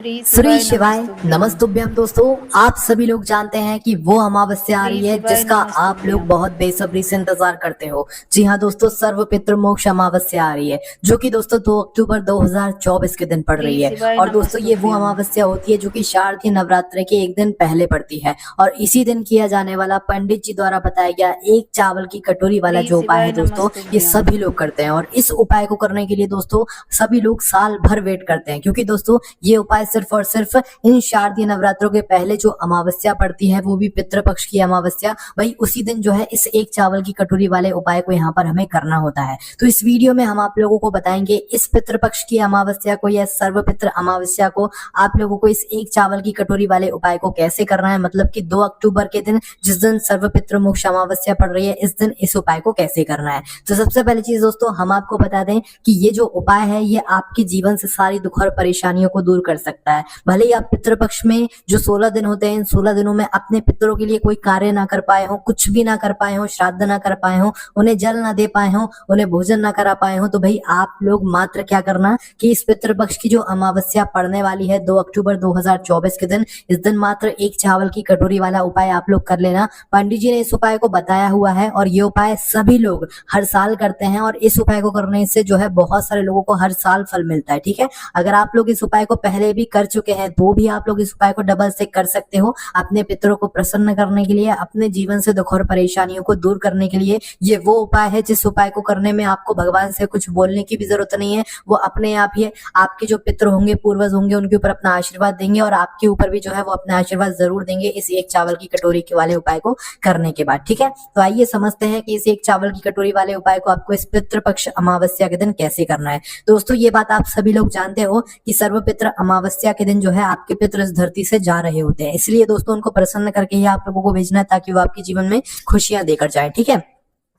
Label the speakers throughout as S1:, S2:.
S1: श्री शिवाय नमस्तुभ्यम। दोस्तों, आप सभी लोग जानते हैं कि वो अमावस्या आ रही है जिसका आप लोग बहुत बेसब्री से इंतजार करते हो। जी हाँ दोस्तों, सर्व पितृ मोक्ष अमावस्या आ रही है जो कि दोस्तों 2 अक्टूबर 2024 के दिन पड़ रही है। और दोस्तों ये वो अमावस्या होती है जो कि शारदीय नवरात्र के एक दिन पहले पड़ती है और इसी दिन किया जाने वाला पंडित जी द्वारा बताया गया एक चावल की कटोरी वाला जो उपाय है दोस्तों, ये सभी लोग करते हैं। और इस उपाय को करने के लिए दोस्तों सभी लोग साल भर वेट करते हैं, क्योंकि दोस्तों ये उपाय सिर्फ और सिर्फ इन शारदीय नवरात्रों के पहले जो अमावस्या पड़ती है, वो भी पितृपक्ष की अमावस्या, वही उसी दिन जो है इस एक चावल की कटोरी वाले उपाय को यहाँ पर हमें करना होता है। तो इस वीडियो में हम आप लोगों को बताएंगे इस पितृपक्ष की अमावस्या को या सर्व पितृ अमावस्या को आप लोगों को इस एक चावल की कटोरी वाले उपाय को कैसे करना है। मतलब कि 2 अक्टूबर के दिन जिस दिन सर्व पितृ मोक्ष अमावस्या पड़ रही है, इस दिन इस उपाय को कैसे करना है। तो सबसे पहली चीज दोस्तों, हम आपको बता दें कि ये जो उपाय है ये आपके जीवन से सारी दुख और परेशानियों को दूर कर सकता है। भले ही आप पितृपक्ष में जो 16 दिन होते हैं, इन 16 दिनों में अपने पितरों के लिए कोई कार्य ना कर पाए हो, कुछ भी ना कर पाए हो, श्राद्ध ना कर पाए हो, उन्हें जल ना दे पाए हो, उन्हें भोजन ना करा पाए हो, तो भाई आप लोग मात्र क्या करना कि इस पितृपक्ष की जो अमावस्या पड़ने वाली है 2 अक्टूबर 2024 के दिन, इस दिन मात्र एक चावल की कटोरी वाला उपाय आप लोग कर लेना। पंडित जी ने इस उपाय को बताया हुआ है और ये उपाय सभी लोग हर साल करते हैं और इस उपाय को करने से जो है बहुत सारे लोगों को हर साल फल मिलता है। ठीक है, अगर आप लोग इस उपाय को पहले भी कर चुके हैं तो भी आप लोग इस उपाय को डबल से कर सकते हो, अपने पितरों को प्रसन्न करने के लिए, अपने जीवन से दुख और परेशानियों को दूर करने के लिए। ये वो उपाय है जिस उपाय को करने में आपको भगवान से कुछ बोलने की भी जरूरत नहीं है, वो अपने आप ही आपके जो पितर होंगे, पूर्वज होंगे, उनके ऊपर अपना आशीर्वाद देंगे और आपके ऊपर भी जो है वो अपना आशीर्वाद जरूर देंगे इस एक चावल की कटोरी के वाले उपाय को करने के बाद। ठीक है, तो आइए समझते हैं कि इस एक चावल की कटोरी वाले उपाय को आपको इस पितृपक्ष अमावस्या के दिन कैसे करना है। दोस्तों ये बात आप सभी लोग जानते हो कि सर्व पितृ अमावस्या के दिन जो है आपके पितर इस धरती से जा रहे होते हैं, इसलिए दोस्तों उनको प्रसन्न करके ही आप लोगों को भेजना है ताकि वो आपके जीवन में खुशियां देकर जाए। ठीक है,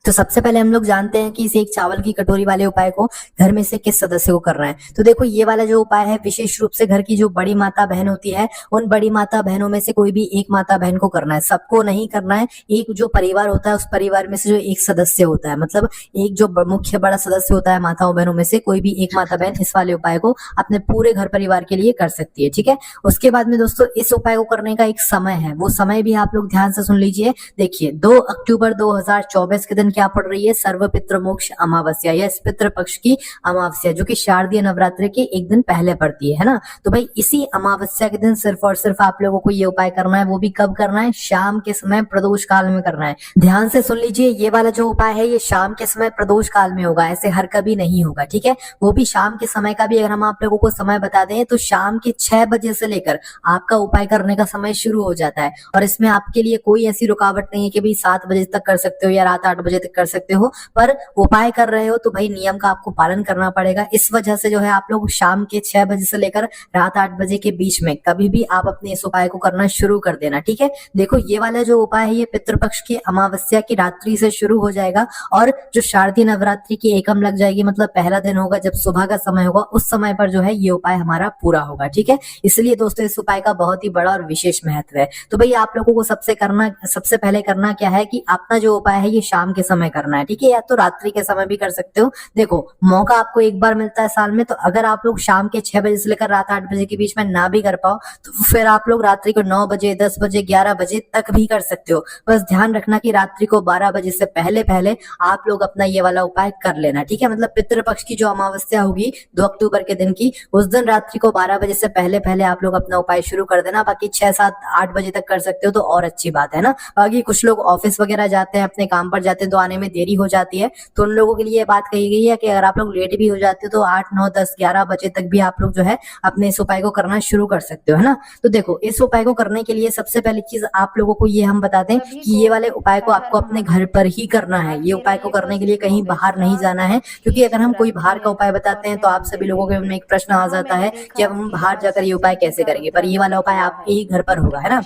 S1: तो सबसे पहले हम लोग जानते हैं कि इस एक चावल की कटोरी वाले उपाय को घर में से किस सदस्य को करना है। तो देखो ये वाला जो उपाय है विशेष रूप से घर की जो बड़ी माता बहन होती है, उन बड़ी माता बहनों में से कोई भी एक माता बहन को करना है, सबको नहीं करना है। एक जो परिवार होता है उस परिवार में से जो एक सदस्य होता है, मतलब एक जो मुख्य बड़ा सदस्य होता है माताओं बहनों में से कोई भी एक माता बहन इस वाले उपाय को अपने पूरे घर परिवार के लिए कर सकती है। ठीक है, उसके बाद में दोस्तों इस उपाय को करने का एक समय है, वो समय भी आप लोग ध्यान से सुन लीजिए। देखिए 2 अक्टूबर 2024 के दिन क्या पड़ रही है, सर्व पितृ मोक्ष अमावस्या या इस पितृपक्ष की अमावस्या जो कि शारदीय नवरात्र के एक दिन पहले पड़ती है ना। तो भाई इसी अमावस्या के दिन सिर्फ और सिर्फ आप लोगों को ये उपाय करना है, वो भी कब करना है, शाम के समय प्रदोष काल में करना है। ध्यान से सुन लीजिए, ये वाला जो उपाय है ये शाम के समय प्रदोष काल में होगा, ऐसे हर कभी नहीं होगा। ठीक है, वो भी शाम के समय का भी अगर हम आप लोगों को समय बता दें तो शाम के 6 बजे से लेकर आपका उपाय करने का समय शुरू हो जाता है और इसमें आपके लिए कोई ऐसी रुकावट नहीं है कि भाई 7 बजे तक कर सकते हो या रात 8 बजे तक कर सकते हो, पर उपाय कर रहे हो तो भाई नियम का आपको पालन करना पड़ेगा। इस वजह से जो है आप लोग शाम के 6 बजे से लेकर रात 8 बजे के बीच में कभी भी आप अपने इस उपाय को करना शुरू कर देना। ठीक है, देखो ये वाला जो उपाय है ये पितृपक्ष की अमावस्या की रात्रि से शुरू हो जाएगा और जो शारदीय नवरात्रि की एकम लग जाएगी, मतलब पहला दिन होगा जब सुबह का समय होगा, उस समय पर जो है ये उपाय हमारा पूरा होगा। ठीक है, इसलिए दोस्तों इस उपाय का बहुत ही बड़ा और विशेष महत्व है। तो भाई आप लोगों को सबसे पहले करना क्या है कि अपना जो उपाय है ये शाम के समय करना है। ठीक है, या तो रात्रि के समय भी कर सकते हो। देखो मौका आपको एक बार मिलता है साल में, तो अगर आप लोग शाम के 6 बजे से लेकर रात 8 बजे के बीच में ना भी कर पाओ तो फिर आप लोग रात्रि को 9 बजे, 10 बजे, 11 बजे तक भी कर सकते हो। बस ध्यान रखना कि रात्रि को 12 बजे से पहले पहले आप लोग अपना ये वाला उपाय कर लेना। ठीक है, मतलब पितृपक्ष की जो अमावस्या होगी 2 अक्टूबर के दिन की, उस दिन रात्रि को 12 बजे से पहले पहले आप लोग अपना उपाय शुरू कर देना। बाकी 6, 7, 8 बजे तक कर सकते हो तो और अच्छी बात है ना। बाकी कुछ लोग ऑफिस वगैरह जाते हैं, अपने काम पर जाते हैं तो आने में देरी हो जाती है, तो उन लोगों के लिए ये बात कही गई है कि अगर आप लोग लेट भी हो जाते हो तो 8, 9, 10, 11 बजे तक भी आप लोग जो है अपने इस उपाय को करना शुरू कर सकते हो, है ना। तो देखो इस उपाय को करने के लिए सबसे पहली चीज आप लोगों को ये हम बता दें कि ये वाले उपाय को आपको अपने घर पर ही करना है। ये उपाय को करने के लिए कहीं बाहर नहीं जाना है, क्योंकि अगर हम कोई बाहर का उपाय बताते हैं तो आप सभी लोगों के मन में एक प्रश्न आ जाता है कि अब हम बाहर जाकर ये उपाय कैसे करेंगे, पर ये वाला उपाय आपके ही घर पर होगा, है ना।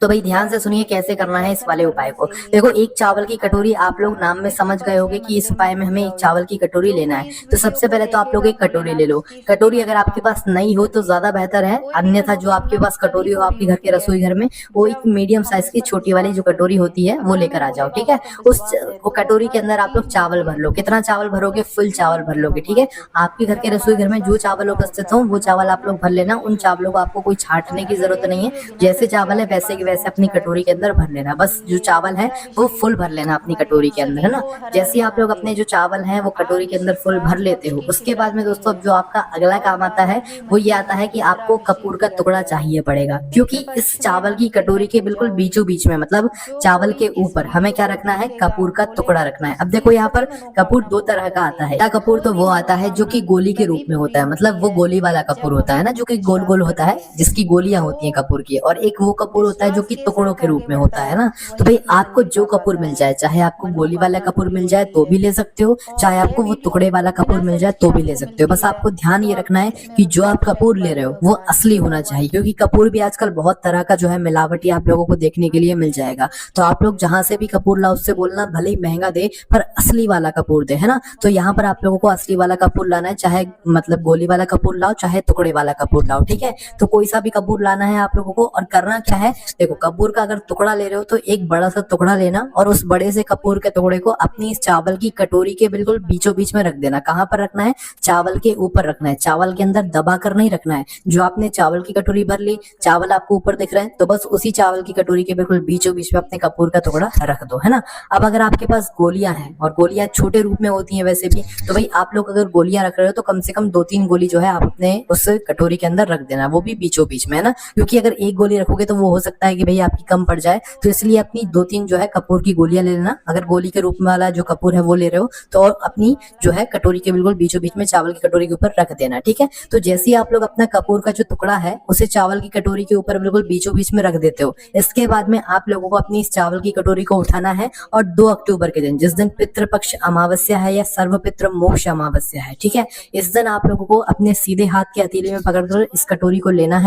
S1: तो भाई ध्यान से सुनिए कैसे करना है इस वाले उपाय को। देखो, एक चावल की कटोरी, आप लोग नाम में समझ गए होंगे कि इस उपाय में हमें एक चावल की कटोरी लेना है। तो सबसे पहले तो आप लोग एक कटोरी ले लो। कटोरी अगर आपके पास नहीं हो तो ज्यादा बेहतर है, अन्यथा जो आपके पास कटोरी हो आपके घर के रसोई घर में, वो एक मीडियम साइज की छोटी वाली जो कटोरी होती है वो लेकर आ जाओ। ठीक है, वो कटोरी के अंदर आप लोग चावल भर लो। कितना चावल भरोगे? फुल चावल भर लोगे। ठीक है, आपके घर के रसोई घर में जो चावल उपस्थित हो वो चावल आप लोग भर लेना। उन चावलों को आपको कोई छांटने की जरूरत नहीं है, जैसे चावल है वैसे के वैसे अपनी कटोरी के अंदर भर लेना। बस जो चावल है वो फुल भर लेना अपनी कटोरी के अंदर, है ना। जैसे ही आप लोग अपने जो चावल हैं वो कटोरी के अंदर फुल भर लेते हो, उसके बाद में दोस्तों अब जो आपका अगला काम आता है वो ये आता है कि आपको कपूर का टुकड़ा चाहिए पड़ेगा, क्योंकि इस चावल की कटोरी के बिल्कुल बीचों बीच में, मतलब चावल के ऊपर हमें क्या रखना है? कपूर का टुकड़ा रखना है। अब देखो यहाँ पर कपूर दो तरह का आता है। पहला कपूर तो वो आता है जो कि गोली के रूप में होता है, मतलब वो गोली वाला कपूर होता है ना, जो कि गोल गोल होता है, जिसकी गोलियां होती हैं कपूर की। और एक वो कपूर होता है जो कि टुकड़ों के रूप में होता है ना। तो भाई आपको जो कपूर मिल जाए, चाहे आपको गोली वाला कपूर मिल जाए तो भी ले सकते हो, चाहे आपको वो टुकड़े वाला कपूर मिल जाए तो भी ले सकते हो। बस आपको ध्यान ये रखना है कि जो आप कपूर ले रहे हो वो असली होना चाहिए, क्योंकि कपूर भी आजकल बहुत तरह का जो है मिलावटी आप लोगों को देखने के लिए मिल जाएगा। तो आप लोग जहां से भी कपूर लाओ उससे बोलना भले ही महंगा दे पर असली वाला कपूर दे, है ना। तो यहाँ पर आप लोगों को असली वाला कपूर लाना है, चाहे मतलब गोली वाला कपूर लाओ चाहे टुकड़े वाला कपूर लाओ। ठीक है, तो कोई सा भी कपूर लाना है आप लोगों को। और करना क्या है, देखो कपूर का अगर टुकड़ा ले रहे हो तो एक बड़ा सा टुकड़ा लेना और उस बड़े से कपूर के टुकड़े को अपनी इस चावल की कटोरी के बिल्कुल बीचों बीच में रख देना। कहाँ पर रखना है? चावल के ऊपर रखना है, चावल के अंदर दबा कर नहीं रखना है। जो आपने चावल की कटोरी भर ली, चावल आपको ऊपर दिख रहा है, तो बस उसी चावल की कटोरी के बिल्कुल बीचों बीच में अपने कपूर का टुकड़ा रख दो, है ना। अब अगर आपके पास गोलियां हैं, और गोलियां छोटे रूप में होती हैं वैसे भी, तो भाई आप लोग अगर गोलियां रख रहे हो तो कम से कम 2-3 गोली जो है आप अपने उस कटोरी के अंदर रख देना, वो भी बीचों बीच में, है ना। क्योंकि अगर एक गोली रखोगे तो वो हो सकता है कि भाई आपकी कम पड़ जाए, तो इसलिए अपनी 2-3 जो है कपूर की गोलियां ले लेना। अगर गोली के रूप में वाला जो कपूर है वो ले रहे हो तो अपनी जो है कटोरी के बिल्कुल बीचों बीच में चावल की कटोरी के ऊपर रख देना। ठीक है, तो जैसे ही आप लोग अपना कपूर का जो टुकड़ा है उसे चावल की कटोरी के ऊपर बिल्कुल बीचों बीच में रख देते हो, इसके बाद में आप लोगों को अपनी इस चावल की कटोरी को उठाना है और 2 अक्टूबर के दिन, जिस दिन पितृपक्ष अमावस्या है या सर्वपितृ मोक्ष अमावस्या है, ठीक है, इस दिन आप लोगों को अपने सीधे हाथ के हथेली में पकड़कर इस कटोरी को लेना है